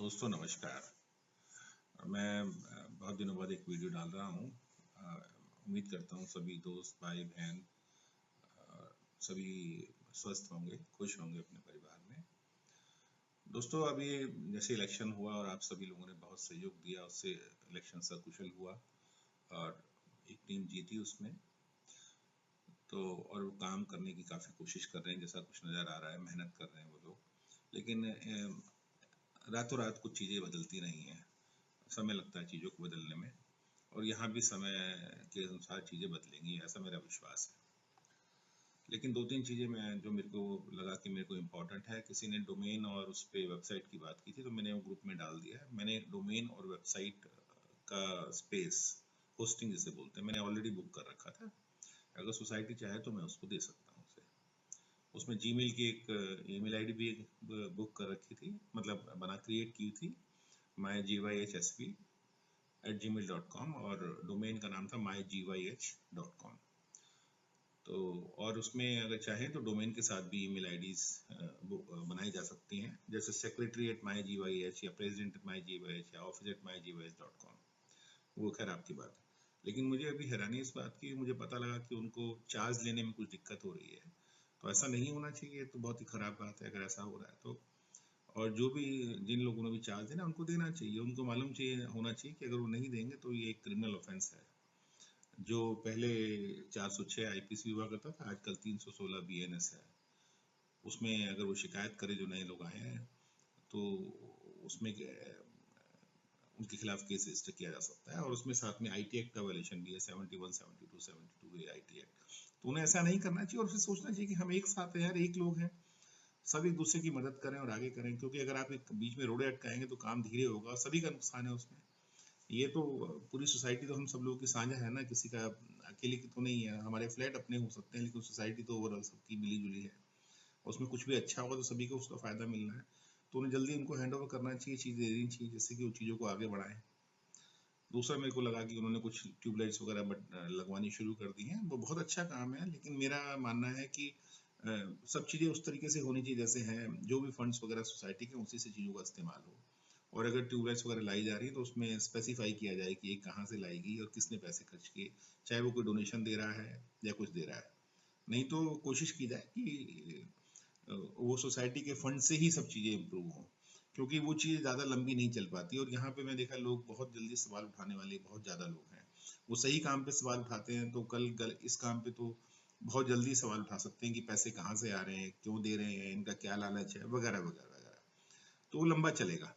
दोस्तों नमस्कार। मैं बहुत दिनों बाद एक वीडियो डाल रहा हूँ। उम्मीद करता हूँ सभी दोस्त भाई बहन सभी स्वस्थ होंगे, खुश होंगे अपने परिवार में। दोस्तों अभी जैसे इलेक्शन हुआ और आप सभी लोगों ने बहुत सहयोग दिया, उससे इलेक्शन सकुशल हुआ और एक टीम जीती उसमें। तो और वो काम करने की काफ़ी कोशिश कर रहे हैं, जैसा कुछ नज़र आ रहा है, मेहनत कर रहे हैं वो लोग। लेकिन रातों रात कुछ चीज़ें बदलती नहीं हैं, समय लगता है चीज़ों को बदलने में, और यहाँ भी समय के अनुसार चीज़ें बदलेंगी, ऐसा मेरा विश्वास है। लेकिन दो तीन चीज़ें मैं जो मेरे को लगा कि मेरे को इम्पोर्टेंट है, किसी ने डोमेन और उस पर वेबसाइट की बात की थी, तो मैंने वो ग्रुप में डाल दिया है। मैंने डोमेन और वेबसाइट का स्पेस, होस्टिंग जिसे बोलते हैं, मैंने ऑलरेडी बुक कर रखा था। अगर सोसाइटी चाहे तो मैं उसको दे सकता हूँ उसे। उसमें जीमेल की एक ईमेल आईडी भी बुक कर रखी थी, मतलब क्रिएट की थी, mygyhsp@gmail.com, और डोमेन का नाम था mygyh.com। तो और उसमें अगर चाहें तो डोमेन के साथ भी ईमेल आईडीज बनाई जा सकती हैं, जैसे secretary@mygych या president@mygych या office@mygych.com। वो खैर आपकी बात है। लेकिन मुझे अभी हैरानी इस बात की, मुझे पता लगा कि उनको चार्ज लेने में कुछ दिक्कत हो रही है। तो ऐसा नहीं होना चाहिए, तो बहुत ही खराब बात है अगर ऐसा हो रहा है तो। और जो भी जिन लोगों ने भी चार्ज देना उनको देना चाहिए, उनको मालूम चाहिए होना चाहिए कि अगर वो नहीं देंगे तो ये एक क्रिमिनल ऑफेंस है। जो पहले 406 आईपीसी हुआ करता था, आजकल 316 बीएनएस है। उसमें अगर वो शिकायत करे, जो नए लोग आए हैं, तो उसमें उनके खिलाफ केस रजिस्टर किया जा सकता है। और उसमें साथ में आईटी एक्ट का वायलेशन भी है, 71, 72, 72 आईटी एक्ट। तो उन्हें ऐसा नहीं करना चाहिए, और फिर सोचना चाहिए कि हम एक साथ हैं यार, एक लोग हैं, सब एक दूसरे की मदद करें और आगे करें। क्योंकि अगर आप एक बीच में रोड़े अटकाएंगे तो काम धीरे होगा, सभी का नुकसान है उसमें। ये तो पूरी सोसाइटी तो हम सब लोगों की साझा है ना, किसी का अकेले की तो नहीं है। हमारे फ्लैट अपने हो सकते हैं, लेकिन सोसाइटी तो ओवरऑल सबकी मिली जुली है। उसमें कुछ भी अच्छा होगा तो सभी को उसका फायदा मिलना है। तो उन्हें जल्दी उनको हैंड ओवर करना चाहिए, चीज़ दे देनी चाहिए, जिससे कि वो चीज़ों को आगे बढ़ाएं। दूसरा, मेरे को लगा कि उन्होंने कुछ ट्यूबलाइट्स वगैरह लगवानी शुरू कर दी हैं, वो बहुत अच्छा काम है। लेकिन मेरा मानना है कि सब चीज़ें उस तरीके से होनी चाहिए जैसे हैं, जो भी फंड्स वगैरह सोसाइटी के, उसी से चीज़ों का इस्तेमाल हो। और अगर ट्यूबलाइट्स वगैरह लाई जा रही है तो उसमें स्पेसिफाई किया जाए कि ये कहाँ से लाई गई और किसने पैसे खर्च किए, चाहे वो कोई डोनेशन दे रहा है या कुछ दे रहा है। नहीं तो कोशिश की जाए कि वो सोसाइटी के फंड से ही सब चीज़ें इम्प्रूव हों, क्योंकि वो चीज़ ज़्यादा लंबी नहीं चल पाती। और यहाँ पे मैं देखा, लोग बहुत जल्दी सवाल उठाने वाले बहुत ज़्यादा लोग हैं। वो सही काम पे सवाल उठाते हैं तो कल इस काम पे तो बहुत जल्दी सवाल उठा सकते हैं कि पैसे कहाँ से आ रहे हैं, क्यों दे रहे हैं, इनका क्या लालच है, वगैरह वगैरह वगैरह। तो वो लंबा चलेगा।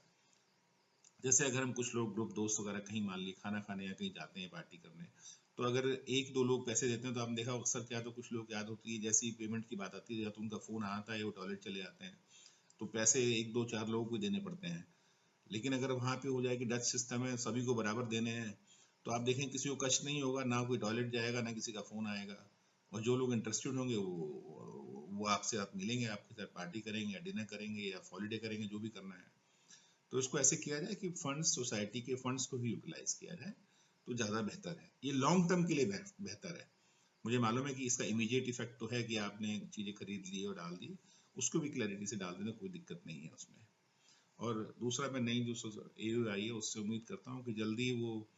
जैसे अगर हम कुछ लोग ग्रुप दोस्त वगैरह कहीं मान ली खाना खाने या कहीं जाते हैं पार्टी करने, तो अगर एक दो लोग पैसे देते हैं तो आपने देखा अक्सर क्या, तो कुछ लोग याद होती है जैसे ही पेमेंट की बात आती है, या तो उनका फ़ोन आता है या वो टॉयलेट चले जाते हैं, तो पैसे एक दो चार लोगों को देने पड़ते हैं। लेकिन अगर वहाँ पे हो जाए कि डच सिस्टम है, सभी को बराबर देने हैं, तो आप देखें किसी को कष्ट नहीं होगा, ना कोई टॉयलेट जाएगा, ना किसी का फ़ोन आएगा। और जो लोग इंटरेस्टेड होंगे वो आपसे आप मिलेंगे, आपके साथ पार्टी करेंगे या डिनर करेंगे या हॉलीडे करेंगे, जो भी करना है। तो इसको ऐसे किया जाए कि फंड्स, सोसाइटी के फंड्स को भी यूटिलाइज किया जाए, तो ज़्यादा बेहतर है। ये लॉन्ग टर्म के लिए बेहतर है। मुझे मालूम है कि इसका इमीडिएट इफेक्ट तो है कि आपने चीज़ें खरीद ली और डाल दी, उसको भी क्लैरिटी से डाल देना, कोई दिक्कत नहीं है उसमें। और दूसरा, मैं नई जो एयू आई है उससे उम्मीद करता हूँ कि जल्दी वो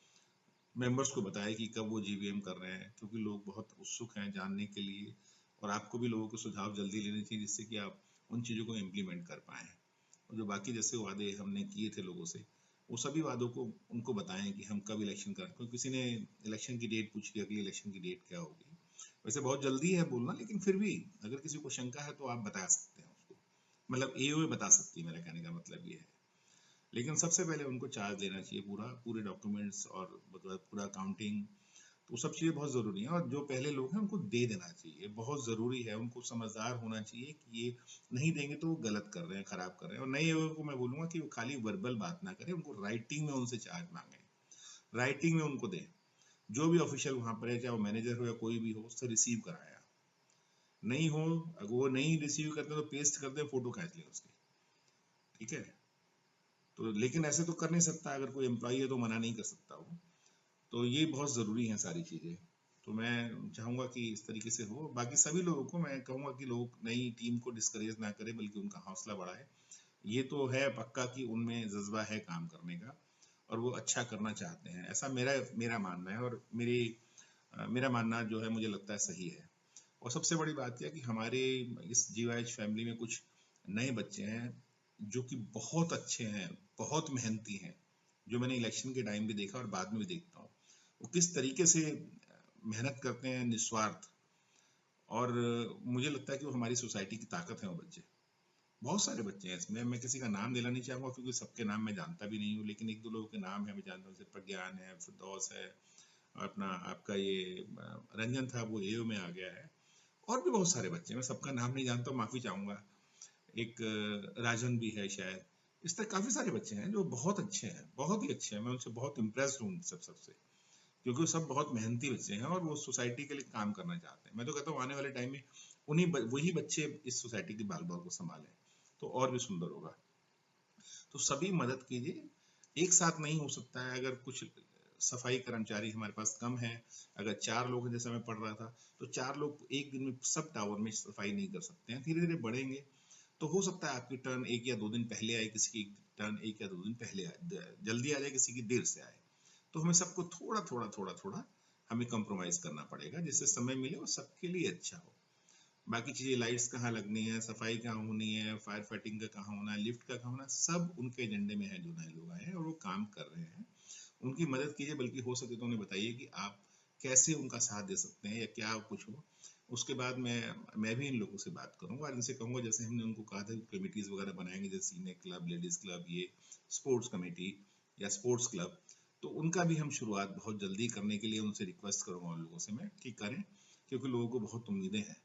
मेंबर्स को बताए कि कब वो जीवीएम कर रहे हैं, क्योंकि लोग बहुत उत्सुक हैं जानने के लिए। और आपको भी लोगों के सुझाव जल्दी लेने चाहिए, जिससे कि आप उन चीज़ों को इम्प्लीमेंट कर पाएँ। और जो बाकी जैसे वादे हमने किए थे लोगों से, वो सभी वादों को उनको बताएं कि हम कब इलेक्शन करें। क्योंकि किसी ने इलेक्शन की डेट पूछी, अगली इलेक्शन की डेट क्या होगी। वैसे बहुत जल्दी है बोलना, लेकिन फिर भी अगर किसी को शंका है तो आप बता सकते हैं उसको, मतलब एओए बता सकती है, मेरा कहने का मतलब ये है। लेकिन सबसे पहले उनको चार्ज लेना चाहिए, पूरे डॉक्यूमेंट्स और मतलब पूरा अकाउंटिंग, तो सब चीज़ें बहुत ज़रूरी हैं। और जो पहले लोग हैं उनको दे देना चाहिए, बहुत ज़रूरी है। उनको समझदार होना चाहिए कि ये नहीं देंगे तो वो गलत कर रहे हैं, ख़राब कर रहे हैं। और नए लोगों को मैं बोलूँगा कि वो खाली वर्बल बात ना करें, उनको राइटिंग में उनसे चार्ज मांगें, राइटिंग में उनको दें। जो भी ऑफिशियल वहाँ पर है, चाहे वो मैनेजर हो या कोई भी हो, उससे रिसीव कराया। नहीं हो, अगर वो नहीं रिसीव करते तो पेस्ट कर दे, फोटो खींच लें उसकी, ठीक है। तो लेकिन ऐसे तो कर नहीं सकता, अगर कोई एम्प्लॉई है तो मना नहीं कर सकता वो। तो ये बहुत ज़रूरी हैं सारी चीज़ें। तो मैं चाहूँगा कि इस तरीके से हो। बाकी सभी लोगों को मैं कहूँगा कि लोग नई टीम को डिस्करेज ना करें, बल्कि उनका हौसला बढ़ाएं। ये तो है पक्का कि उनमें जज्बा है काम करने का और वो अच्छा करना चाहते हैं, ऐसा मेरा मेरा मानना है। और मेरा मानना जो है मुझे लगता है सही है। और सबसे बड़ी बात यह है कि हमारे इस जीवाएच फैमिली में कुछ नए बच्चे हैं जो कि बहुत अच्छे हैं, बहुत मेहनती हैं, जो मैंने इलेक्शन के टाइम भी देखा और बाद में भी देखता हूँ। वो किस तरीके से मेहनत करते हैं निस्वार्थ। और मुझे लगता है कि वो हमारी सोसाइटी की ताकत है वो बच्चे। बहुत सारे बच्चे हैं इसमें, मैं किसी का नाम लेना नहीं चाहूँगा क्योंकि सबके नाम मैं जानता भी नहीं हूँ, लेकिन एक दो लोगों के नाम है मैं जानता हूँ, जैसे प्रज्ञान है, फिरदौस है, अपना आपका ये रंजन था वो एओ में आ गया है, और भी बहुत सारे बच्चे हैं, मैं सबका नाम नहीं जानता, माफी चाहूंगा। एक राजन भी है शायद। इस तरह काफी सारे बच्चे हैं जो बहुत अच्छे हैं, बहुत ही अच्छे हैं, मैं उनसे बहुत इम्प्रेस्ड हूँ सबसे, क्योंकि वो सब बहुत मेहनती बच्चे हैं और वो सोसाइटी के लिए काम करना चाहते हैं। मैं तो कहता हूँ आने वाले टाइम में वही बच्चे इस सोसाइटी की बाल बाल को संभालें तो और भी सुंदर होगा। तो सभी मदद कीजिए, एक साथ नहीं हो सकता है। अगर कुछ सफाई कर्मचारी हमारे पास कम है, अगर 4 लोग हैं जैसे मैं पढ़ रहा था, तो 4 लोग एक दिन में सब टावर में सफाई नहीं कर सकते हैं, धीरे धीरे बढ़ेंगे। तो हो सकता है आपकी टर्न 1 या 2 दिन पहले आए, किसी की टर्न 1 या 2 दिन पहले आए, जल्दी आ जाए, किसी की देर से आए। तो हमें सबको थोड़ा थोड़ा थोड़ा थोड़ा हमें कंप्रोमाइज करना पड़ेगा, जिससे समय मिले और सबके लिए अच्छा हो। बाकी चीजें, लाइट्स कहाँ लगनी है, सफाई कहाँ होनी है, फायर फाइटिंग का कहाँ होना है, लिफ्ट का कहाँ होना है, सब उनके एजेंडे में है जो नए लोग आए हैं और वो काम कर रहे हैं। उनकी मदद कीजिए, बल्कि हो सके तो उन्हें बताइए कि आप कैसे उनका साथ दे सकते हैं या क्या कुछ हो। उसके बाद मैं भी इन लोगों से बात करूंगा और इनसे कहूंगा, जैसे हमने उनको कहा था कमेटीज वगैरह बनाएंगे, जैसे सीने क्लब, लेडीज क्लब, ये स्पोर्ट्स कमेटी या स्पोर्ट्स क्लब, तो उनका भी हम शुरुआत बहुत जल्दी करने के लिए उनसे रिक्वेस्ट करूंगा उन लोगों से मैं कि करें, क्योंकि लोगों को बहुत उम्मीदें हैं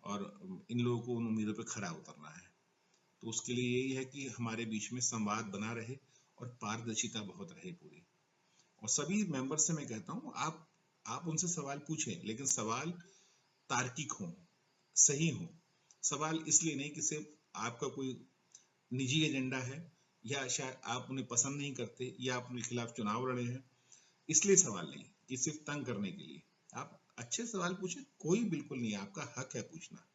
और इन लोगों को उन उम्मीदों पर खरा उतरना है। तो उसके लिए यही है कि हमारे बीच में संवाद बना रहे और पारदर्शिता बहुत रहे पूरी। और सभी मेंबर से मैं कहता हूँ, आप उनसे सवाल पूछें, लेकिन सवाल तार्किक हो, सही हो। सवाल इसलिए नहीं कि सिर्फ आपका कोई निजी एजेंडा है, या शायद आप उन्हें पसंद नहीं करते, या आप उनके खिलाफ चुनाव लड़े हैं, इसलिए सवाल नहीं कि सिर्फ तंग करने के लिए। आप अच्छे सवाल पूछें, कोई बिल्कुल नहीं, आपका हक है पूछना,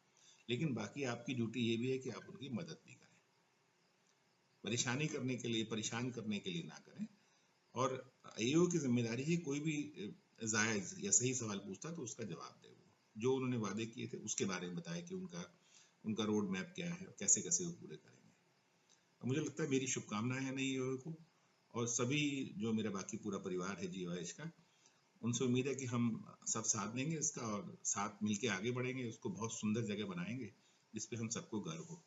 लेकिन बाकी आपकी ड्यूटी ये भी है कि आप उनकी मदद भी करें। परेशानी करने के लिए, परेशान करने के लिए ना करें। और एओ की जिम्मेदारी है, कोई भी जायज या सही सवाल पूछता तो उसका जवाब दे, वो जो उन्होंने वादे किए थे उसके बारे में बताया कि उनका उनका रोड मैप क्या है, कैसे कैसे वो पूरे करेंगे। और मुझे लगता है मेरी शुभकामनाएं हैं नई एओ को, और सभी जो मेरा बाकी पूरा परिवार है जीवाएच का, उनसे उम्मीद है कि हम सब साथ देंगे इसका और साथ मिलके आगे बढ़ेंगे, उसको बहुत सुंदर जगह बनाएंगे जिसपे हम सबको गर्व हो।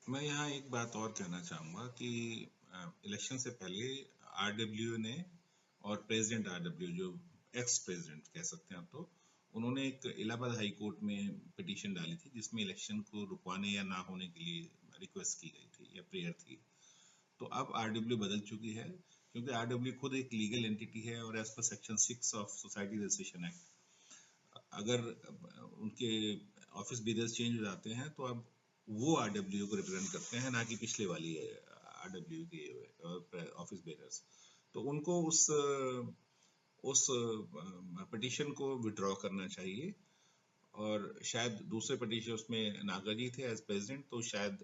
मैं यहाँ एक बात और कहना चाहूँगा कि इलेक्शन से पहले आरडब्ल्यू ने, और प्रेसिडेंट आरडब्ल्यू जो एक्स प्रेसिडेंट कह सकते हैं आप, तो उन्होंने एक इलाहाबाद हाई कोर्ट में पिटीशन डाली थी जिसमें इलेक्शन को रुकवाने या ना होने के लिए रिक्वेस्ट की गई थी या प्रेयर थी। तो अब आरडब्ल्यू बदल चुकी है, क्योंकि आरडब्ल्यू खुद एक लीगल एंटिटी है और as per section 6 of society registration act, अगर उनके ऑफिस बेरर्स चेंज हो जाते हैं तो अब वो आरडब्ल्यू को रिप्रेजेंट करते हैं, ना कि पिछले वाली आरडब्ल्यू के ऑफिस बेरर्स। तो उनको उस पिटीशन को विड्रॉ करना चाहिए। और शायद दूसरे पिटीशन उसमें नागा जी थे एज प्रेसिडेंट, तो शायद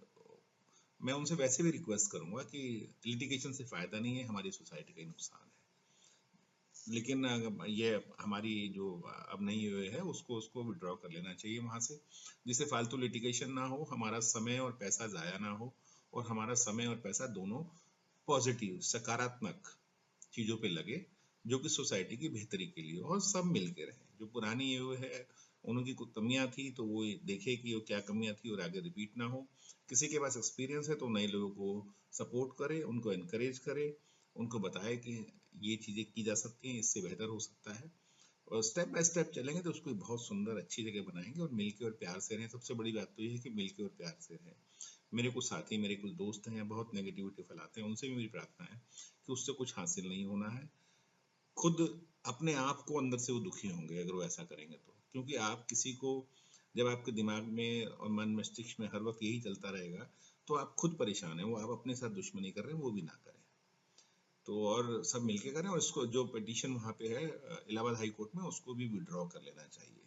मैं उनसे वैसे भी रिक्वेस्ट करूंगा कि लिटिगेशन से फायदा नहीं है, हमारी सोसाइटी का नुकसान है। लेकिन ये हमारी जो अब नई हुए है उसको उसको विड्रॉ कर लेना चाहिए वहां से, जिससे फालतू लिटिगेशन ना हो, हमारा समय और पैसा जाया ना हो, और हमारा समय और पैसा दोनों पॉजिटिव सकारात्मक चीजों पे लगे, जो कि सोसाइटी की बेहतरी के लिए, और सब मिल के रहे। जो पुरानी ये है उनकी कुछ कमियां थी तो वो देखे कि वो क्या कमियां थी और आगे रिपीट ना हो। किसी के पास एक्सपीरियंस है तो नए लोगों को सपोर्ट करे, उनको एनकरेज करे, उनको बताए कि ये चीजें की जा सकती हैं, इससे बेहतर हो सकता है। और स्टेप बाय स्टेप चलेंगे तो उसको बहुत सुंदर अच्छी जगह बनाएंगे, और मिलके और प्यार से रहें। सबसे बड़ी बात तो ये है कि मिलके और प्यार से रहें। मेरे कुछ साथी, मेरे कुछ दोस्त हैं बहुत नेगेटिविटी फैलाते हैं, उनसे भी मेरी प्रार्थना है कि उससे कुछ हासिल नहीं होना है। खुद अपने आप को अंदर से वो दुखी होंगे अगर वो ऐसा करेंगे तो, क्योंकि आप किसी को, जब आपके दिमाग में और मन मस्तिष्क में हर वक्त यही चलता रहेगा तो आप खुद परेशान है, वो आप अपने साथ दुश्मनी कर रहे हैं, वो भी ना करें। तो और सब मिलके करें, और इसको जो पिटीशन वहाँ पे है इलाहाबाद हाई कोर्ट में, उसको भी विड्रॉ कर लेना चाहिए,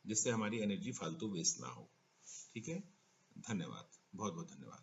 जिससे हमारी एनर्जी फालतू वेस्ट ना हो। ठीक है, धन्यवाद, बहुत बहुत धन्यवाद।